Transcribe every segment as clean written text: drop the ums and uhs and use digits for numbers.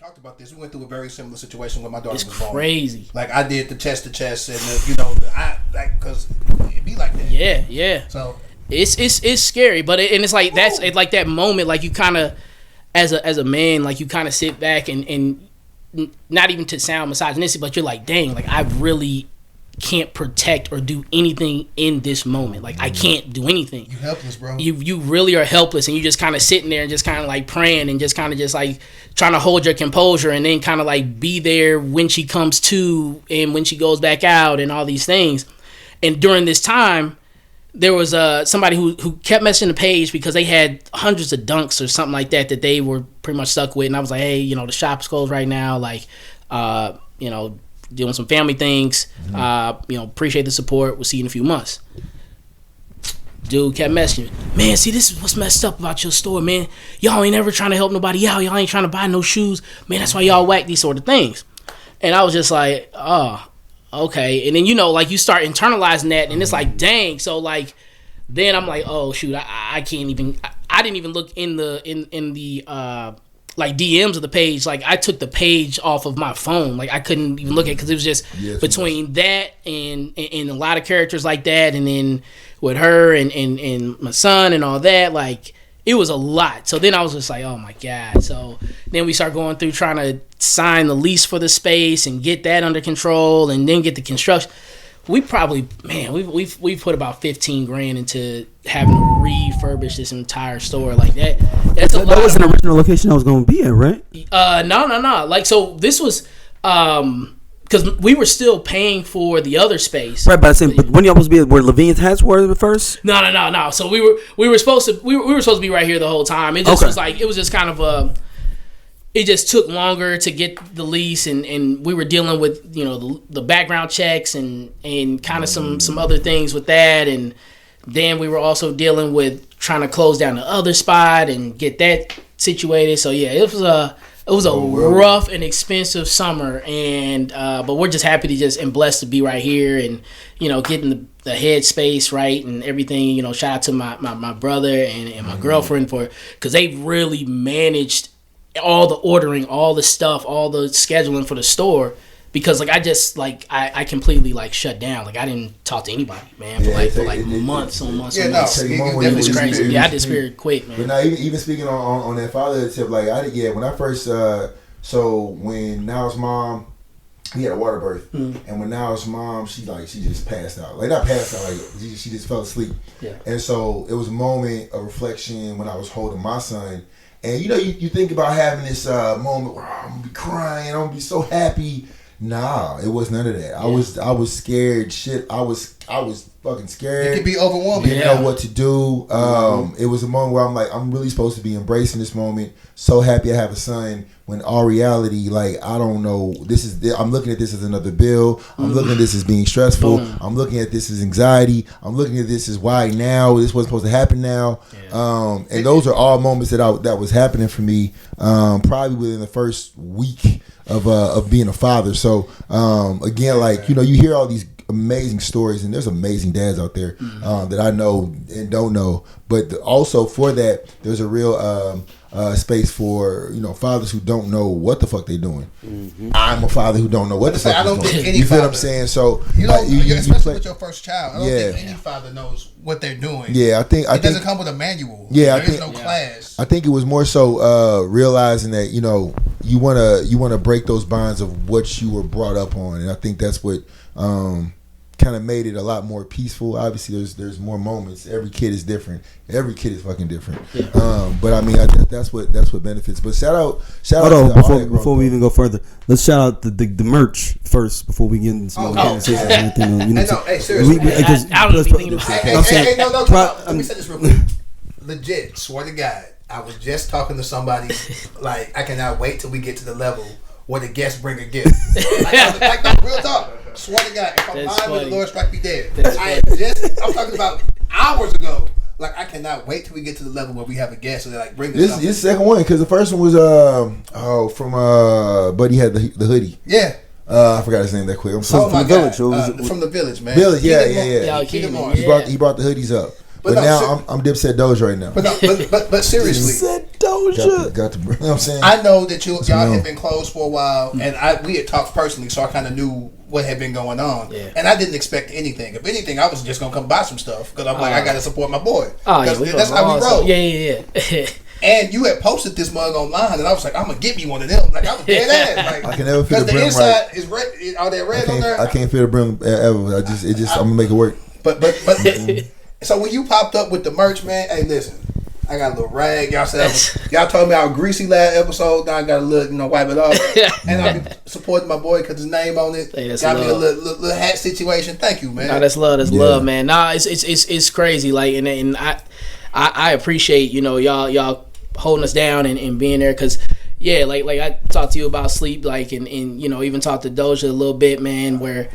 talked about this. We went through a very similar situation when my daughter was born. It's crazy. Like I did the chest to chest, and because it be like that. Yeah. So it's scary, but it's like that's it's like that moment, like you kind of as a man, like you kind of sit back and not even to sound misogynistic, but you're like, dang, like I really can't protect or do anything in this moment. Like I can't do anything. You helpless, bro. You really are helpless, and you just kind of sitting there and just kind of like praying and just kind of just like trying to hold your composure, and then kind of like be there when she comes to and when she goes back out and all these things. And during this time, there was somebody who kept messaging the page because they had hundreds of dunks or something like that they were pretty much stuck with, and I was like, hey, the shop's closed right now, like doing some family things. Appreciate the support. We'll see you in a few months. Dude kept messaging, man, see, this is what's messed up about your store, man. Y'all ain't ever trying to help nobody out. Y'all ain't trying to buy no shoes. Man, that's why y'all whack these sort of things. And I was just like, oh, okay. And then, like you start internalizing that, and it's like, dang. So like, then I'm like, oh shoot, I can't even, I didn't even look in the like DMs of the page. Like I took the page off of my phone. Like I couldn't even look at it because it was just between that and a lot of characters like that, and then with her and my son and all that, like it was a lot. So then I was just like, oh my God. So then we start going through trying to sign the lease for the space and get that under control, and then get the construction. We probably, man, we put about $15,000 into having to refurbish this entire store like that. That's a lot. That was an original location I was going to be at, right? No. Like, so this was because we were still paying for the other space. Right, but when y'all supposed to be where Levine's hats were first? No. So we were supposed to be right here the whole time. It just was like, it was just kind of it just took longer to get the lease, and we were dealing with the background checks and kind of some other things with that, and then we were also dealing with trying to close down the other spot and get that situated. So yeah, it was a rough and expensive summer, and but we're just happy to and blessed to be right here, and getting the head space right and everything. Shout out to my brother and my girlfriend because they really managed all the ordering, all the stuff, all the scheduling for the store, because like I completely like shut down. Like I didn't talk to anybody, man, for months on months. Yeah, months. It was crazy. Yeah, I disappeared quick, man. But now even speaking on that fatherhood tip, like when I first when Now's mom, he had a water birth, and when Now's mom, she just passed out. Like not passed out, like she just fell asleep. Yeah. And so it was a moment of reflection when I was holding my son. And you think about having this moment where I'm gonna be crying, I'm gonna be so happy. Nah, it was none of that. Yeah. I was scared shit. I was fucking scared. It could be overwhelming. Didn't know what to do. It was a moment where I'm like, I'm really supposed to be embracing this moment. So happy I have a son. When all reality, like I don't know. I'm looking at this as another bill. I'm looking at this as being stressful. I'm looking at this as anxiety. I'm looking at this as why now. This wasn't supposed to happen now. Yeah. And those are all moments that was happening for me. Probably within the first week of being a father. So again, like you hear all these amazing stories, and there's amazing dads out there that I know and don't know. But also for that, there's a real space for fathers who don't know what the fuck they doing. I'm a father who don't know what the fuck. I don't think any. You feel what I'm saying? So especially with your first child, I don't think any father knows what they're doing. Yeah, I think it doesn't come with a manual. Yeah, there is no class. I think it was more so realizing that you wanna break those bonds of what you were brought up on, and I think that's what kind of made it a lot more peaceful. Obviously, there's more moments. Every kid is different. Every kid is fucking different. Yeah. But I mean, that's what benefits. But shout out. Before we even go further, let's shout out the merch first before we get into some conversation. Hey, seriously. I don't even think about it. Let me say this real quick. Legit, swear to God, I was just talking to somebody. Like, I cannot wait till we get to the level where the guests bring a gift. Like real talk. Swear to God, if I'm lying with the Lord strike me dead. I'm talking about hours ago. Like, I cannot wait till we get to the level where we have a guest and they like bring this. This is the second one because the first one was from Buddy had the hoodie. Yeah. I forgot his name that quick. I'm sorry. From the village. From the village, man. Village, yeah. He brought the hoodies up. But now I'm Dipset Doja right now. But seriously, Dipset Doja. Got to, you know what I'm saying? I know that y'all had been close for a while, and we had talked personally, so I kind of knew what had been going on. Yeah. And I didn't expect anything. If anything, I was just gonna come buy some stuff because I'm like, I gotta support my boy. That's how we roll. Yeah. And you had posted this mug online, and I was like, I'm gonna get me one of them. Like I was dead ass. Like, I can never feel the brim inside right. is red. All that red on there. I can't feel the brim ever. I'm gonna make it work. But so when you popped up with the merch, man, hey, listen, I got a little rag. Y'all told me I was greasy last episode. Now I got a little, wipe it off. And I be supporting my boy because his name on it. Hey, got me a little hat situation. Thank you, man. No, that's love. That's love, man. Nah, it's crazy. Like, and I appreciate y'all holding us down and being there because. Yeah, like I talked to you about sleep, like, and even talked to Doja a little bit, man, where,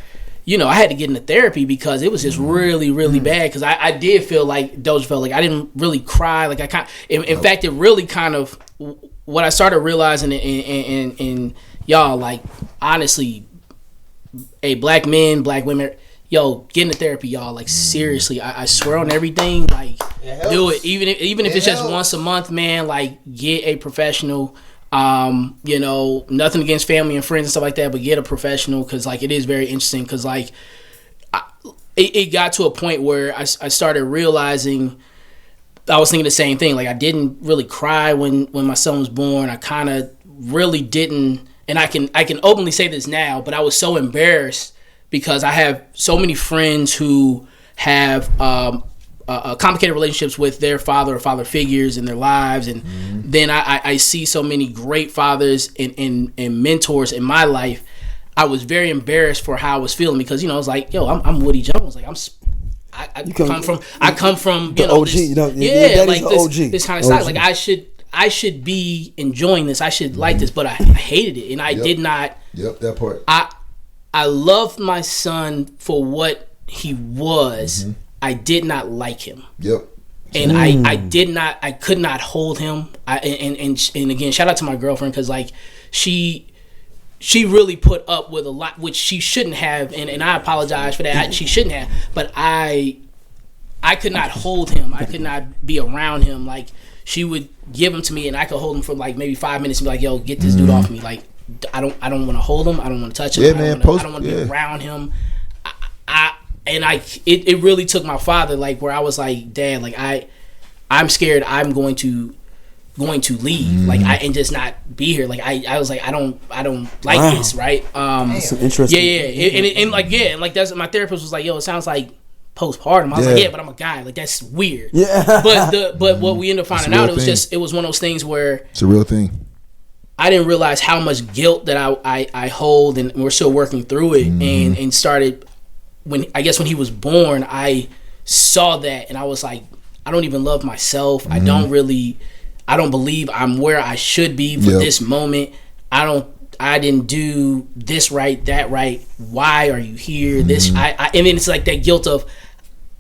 I had to get into therapy because it was just really, really bad because I did feel like Doja felt like I didn't really cry. Like in fact, it really kind of, what I started realizing in y'all, like, honestly, black men, black women, get into therapy, y'all. Like, seriously, I swear on everything, like, do it. Even if it's just once a month, man, like, get a professional. Nothing against family and friends and stuff like that, but get a professional because, like, it is very interesting because, like, it got to a point where I started realizing I was thinking the same thing. Like, I didn't really cry when my son was born. I kind of really didn't, and I can openly say this now, but I was so embarrassed because I have so many friends who have complicated relationships with their father or father figures in their lives, and then I see so many great fathers and mentors in my life. I was very embarrassed for how I was feeling because I was like, I'm Woody Jones. Like I come from the OG. This kind of style. Like I should be enjoying this. I should like this, but I hated it, and I did not. Yep, that part. I loved my son for what he was. I did not like him. Yep. And I could not hold him. And again, shout out to my girlfriend because, like, she really put up with a lot, which she shouldn't have, and I apologize for that. She shouldn't have, but I could not hold him. I could not be around him. Like, she would give him to me, and I could hold him for like maybe 5 minutes and be like, "Yo, get this dude off me." Like, I don't want to hold him. I don't want to touch him. Yeah, man. I don't want to be around him. It really took my father, like, where I was like, Dad, like, I'm scared I'm going to leave, like, and just not be here. Like, I was like, I don't like this, right? That's interesting. And like that's my therapist was like, yo, it sounds like postpartum. I was like, yeah, but I'm a guy, like, that's weird. Yeah. But what we ended up finding out, it was one of those things where it's a real thing. I didn't realize how much guilt that I hold, and we're still working through it, and started. When he was born, I saw that and I was like, I don't even love myself. I don't believe I'm where I should be for this moment. I didn't do this right, that right. Why are you here? And then it's like that guilt of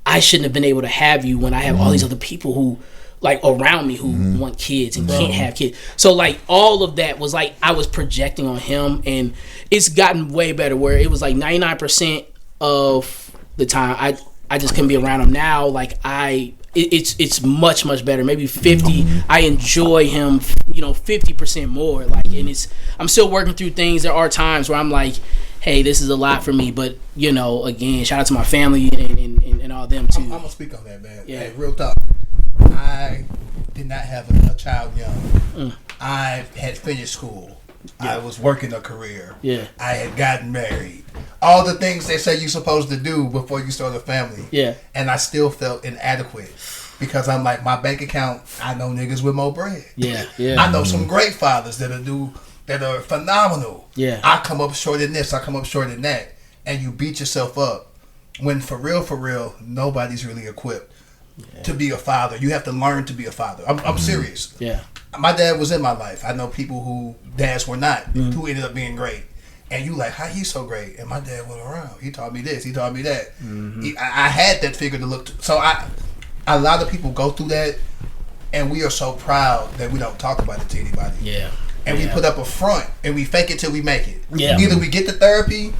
I shouldn't have been able to have you when I have all these other people who, like, around me who want kids and can't have kids. So, like, all of that was like I was projecting on him, and it's gotten way better where it was like 99% of the time I just couldn't be around him. Now, like, it's much better. Maybe 50. I enjoy him 50% more. Like, and I'm still working through things. There are times where I'm like, hey, this is a lot for me, but again, shout out to my family and all them too. I'm gonna speak on that, man. Yeah. Hey, real talk. I did not have a child young. I had finished school. I was working a career. Yeah. I had gotten married. All the things they say you're supposed to do before you start a family. Yeah. And I still felt inadequate because I'm like, my bank account, I know niggas with more bread. Yeah. Yeah. I know some great fathers that are phenomenal. Yeah. I come up short in this, I come up short in that. And you beat yourself up when for real, nobody's really equipped to be a father. You have to learn to be a father. I'm serious. Yeah. My dad was in my life. I know people who dads were not, who ended up being great. And you like, how he's so great? And my dad went around. He taught me this. He taught me that. I had that figure to look to. So a lot of people go through that, and we are so proud that we don't talk about it to anybody. Yeah. And we put up a front, and we fake it till we make it. Yeah. Either we get the therapy,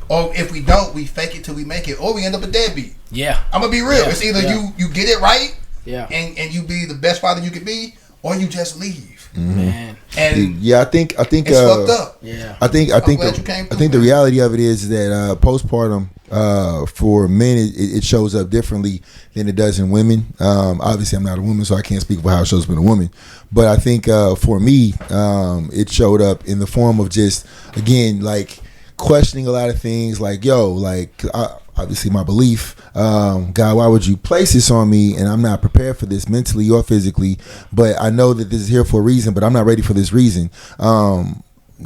or if we don't, we fake it till we make it, or we end up a deadbeat. Yeah. I'm gonna be real. Yeah. It's either you get it right, and you be the best father you can be, or you just leave. life. Man. And yeah, I think it's fucked up. Yeah. I think glad you came through, the man. reality of it is that postpartum for men it shows up differently than it does in women. Obviously, I'm not a woman, so I can't speak for how it shows up in a woman. But I think for me, it showed up in the form of just again like questioning a lot of things. Like obviously my belief, God, why would you place this on me? And I'm not prepared for this mentally or physically, but I know that this is here for a reason, but I'm not ready for this reason.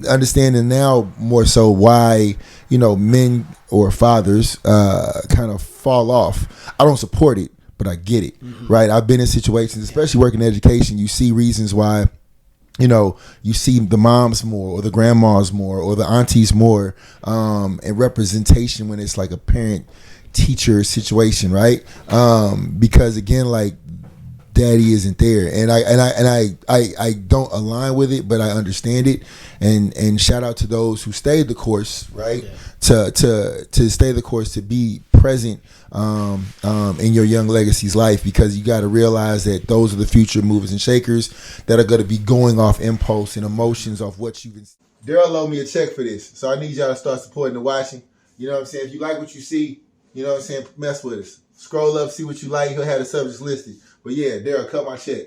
Understanding now more so why, men or fathers kind of fall off. I don't support it, but I get it, right? I've been in situations, especially working in education, you see reasons why, you see the moms more or the grandmas more or the aunties more and representation when it's like a parent teacher situation, right? Because again, like daddy isn't there, and I don't align with it, but I understand it, and shout out to those who stayed the course, right? Yeah. To stay the course, to be present in your young legacy's life, because you got to realize that those are the future movers and shakers that are going to be going off impulse and emotions off what you've been. Daryl loaned me a check for this, so I need y'all to start supporting the watching. You know what I'm saying? If you like what you see, you know what I'm saying, mess with us. Scroll up, see what you like. He'll have the subjects listed. But yeah, Daryl, cut my check.